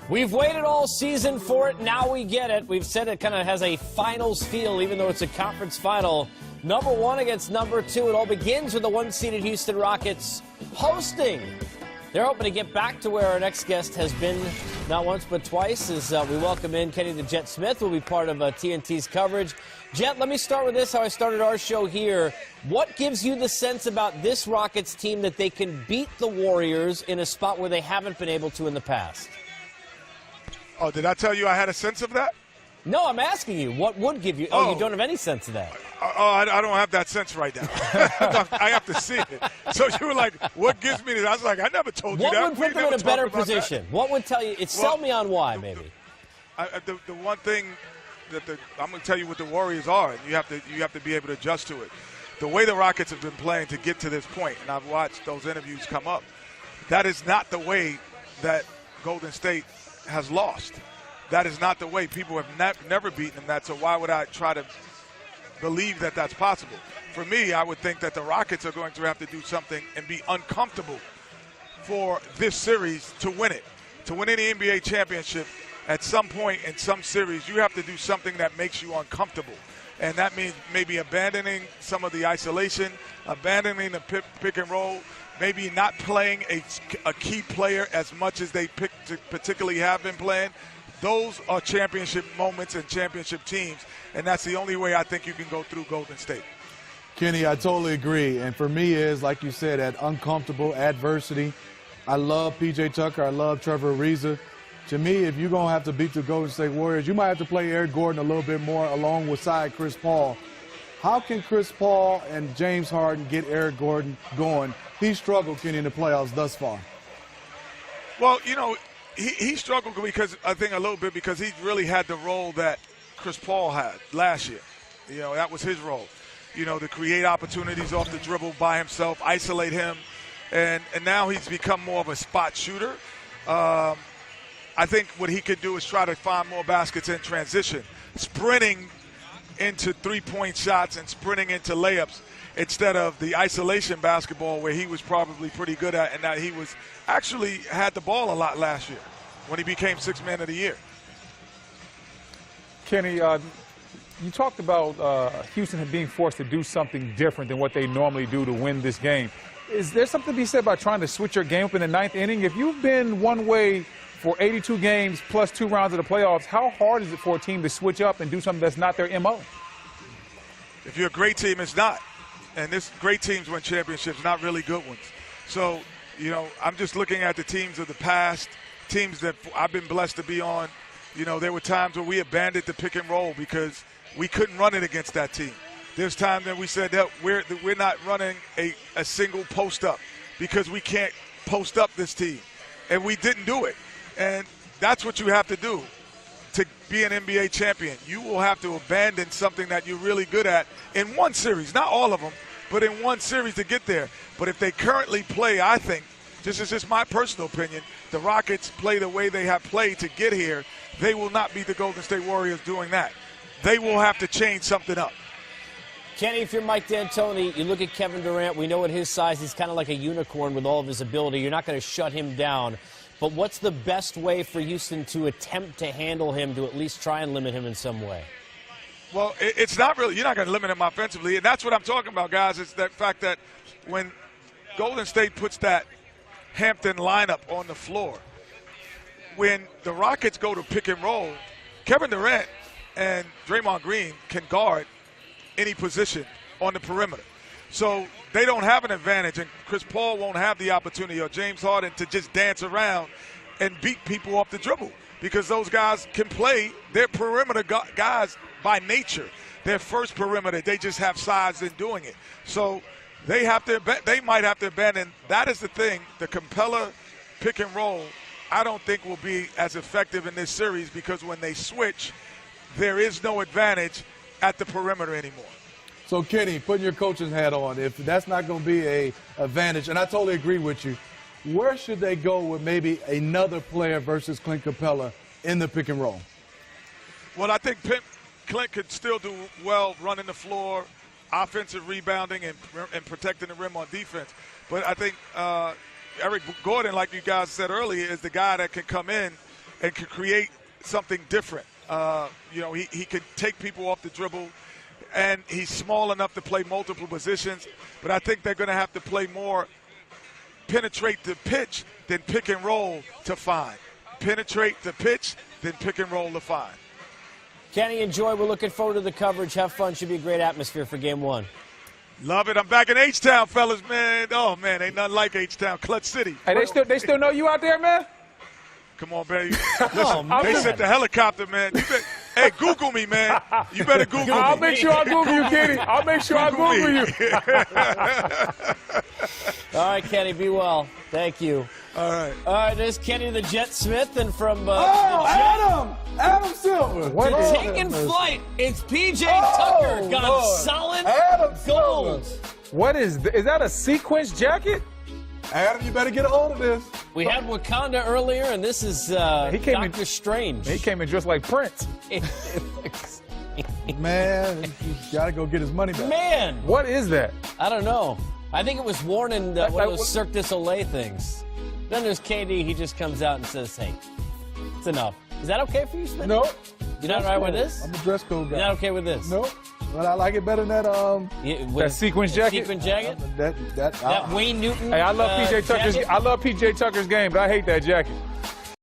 We've waited all season for it. Now we get it. We've said it kind of has a finals feel, even though it's a conference final. Number one against number two. It all begins with the one-seeded Houston Rockets hosting. They're hoping to get back to where our next guest has been not once but twice as we welcome in Kenny the Jet Smith, who will be part of TNT's coverage. Jet, let me start with this, how I started our show here. What gives you the sense about this Rockets team that they can beat the Warriors in a spot where they haven't been able to in the past? Oh, did I tell you I had a sense of that? No, I'm asking you. What would give you? Oh, you don't have any sense of that. I don't have that sense right now. I have to see it. So you were like, what gives me this? I was like, I never told you that. What would put them in a better position? What would tell you? Sell me on why, maybe. The one thing that I'm going to tell you what the Warriors are, and you have to be able to adjust to it. The way the Rockets have been playing to get to this point, and I've watched those interviews come up, that is not the way that Golden State has lost. That is not the way. People have never beaten them that, so why would I try to believe that that's possible? For me, I would think that the Rockets are going to have to do something and be uncomfortable for this series to win it. To win any NBA championship, at some point in some series, you have to do something that makes you uncomfortable. And that means maybe abandoning some of the isolation, abandoning the pick and roll, maybe not playing a key player as much as they particularly have been playing. Those are championship moments and championship teams, and that's the only way I think you can go through Golden State. Kenny, I totally agree. And for me is, like you said, that uncomfortable adversity. I love P.J. Tucker. I love Trevor Ariza. To me, if you're going to have to beat the Golden State Warriors, you might have to play Eric Gordon a little bit more along with Chris Paul. How can Chris Paul and James Harden get Eric Gordon going? He struggled, Kenny, in the playoffs thus far. Well, you know, he struggled because I think a little bit because he really had the role that Chris Paul had last year. You know, that was his role. You know, to create opportunities off the dribble by himself, isolate him, and now he's become more of a spot shooter. I think what he could do is try to find more baskets in transition, sprinting into three-point shots and sprinting into layups instead of the isolation basketball where he was probably pretty good at, and that he was actually had the ball a lot last year when he became Sixth Man of the Year. Kenny, you talked about Houston being forced to do something different than what they normally do to win this game. Is there something to be said about trying to switch your game up in the ninth inning? If you've been one way for 82 games plus 2 rounds of the playoffs, how hard is it for a team to switch up and do something that's not their MO? If you're a great team, it's not. And this great teams win championships, not really good ones. So, you know, I'm just looking at the teams of the past, teams that I've been blessed to be on. You know, there were times where we abandoned the pick and roll because we couldn't run it against that team. There's times that we said that we're not running a single post up because we can't post up this team. And we didn't do it. And that's what you have to do to be an NBA champion. You will have to abandon something that you're really good at in one series, not all of them, but in one series to get there. But if they currently play, I think, this is just my personal opinion, the Rockets play the way they have played to get here, they will not be the Golden State Warriors doing that. They will have to change something up. Kenny, if you're Mike D'Antoni, you look at Kevin Durant, we know at his size he's kind of like a unicorn with all of his ability. You're not going to shut him down. But what's the best way for Houston to attempt to handle him, to at least try and limit him in some way? Well, it's not really – you're not going to limit him offensively. And that's what I'm talking about, guys. It's that fact that when Golden State puts that Hampton lineup on the floor, when the Rockets go to pick and roll, Kevin Durant and Draymond Green can guard any position on the perimeter. So they don't have an advantage, and Chris Paul won't have the opportunity, or James Harden, to just dance around and beat people off the dribble because those guys can play. They're perimeter guys by nature. Their first perimeter, they just have size in doing it. So they might have to abandon. That is the thing. The Capella pick and roll, I don't think will be as effective in this series because when they switch, there is no advantage at the perimeter anymore. So, Kenny, putting your coach's hat on, if that's not going to be an advantage, and I totally agree with you, where should they go with maybe another player versus Clint Capella in the pick and roll? Well, I think Clint could still do well running the floor, offensive rebounding, and protecting the rim on defense. But I think Eric Gordon, like you guys said earlier, is the guy that can come in and can create something different. He can take people off the dribble, and he's small enough to play multiple positions. But I think they're going to have to play more penetrate the pitch than pick and roll to find. Penetrate the pitch, then pick and roll to find. Kenny and Joy, we're looking forward to the coverage. Have fun. Should be a great atmosphere for Game 1. Love it. I'm back in H-Town, fellas, man. Oh, man, ain't nothing like H-Town. Clutch City. Hey, they still know you out there, man? Come on, baby. Listen, they sent the helicopter, man. Hey, Google me, man. You better Google me. I'll make sure I Google you, Kenny. I'll make sure I Google you. All right, Kenny, be well. Thank you. All right. All right, there's Kenny the Jet Smith, and from Adam Silver. taking flight, it's PJ Tucker. Got Lord. solid Adam gold. Silver. What is that a sequence jacket? Adam, you better get a hold of this. We had Wakanda earlier, and this is Doctor Strange. He came in just like Prince. Man, he's got to go get his money back. Man, What is that? I don't know. I think it was worn in one of that those was- Cirque du Soleil things. Then there's KD. He just comes out and says, "Hey, it's enough." Is that okay for you, Smith? Nope. You're not all right with this? I'm a dress code guy. You're not okay with this? Nope. But I like it better than that. That sequence jacket? Sequence jacket? That That Wayne Newton. Hey, I love PJ Tucker's. jacket? I love PJ Tucker's game, but I hate that jacket.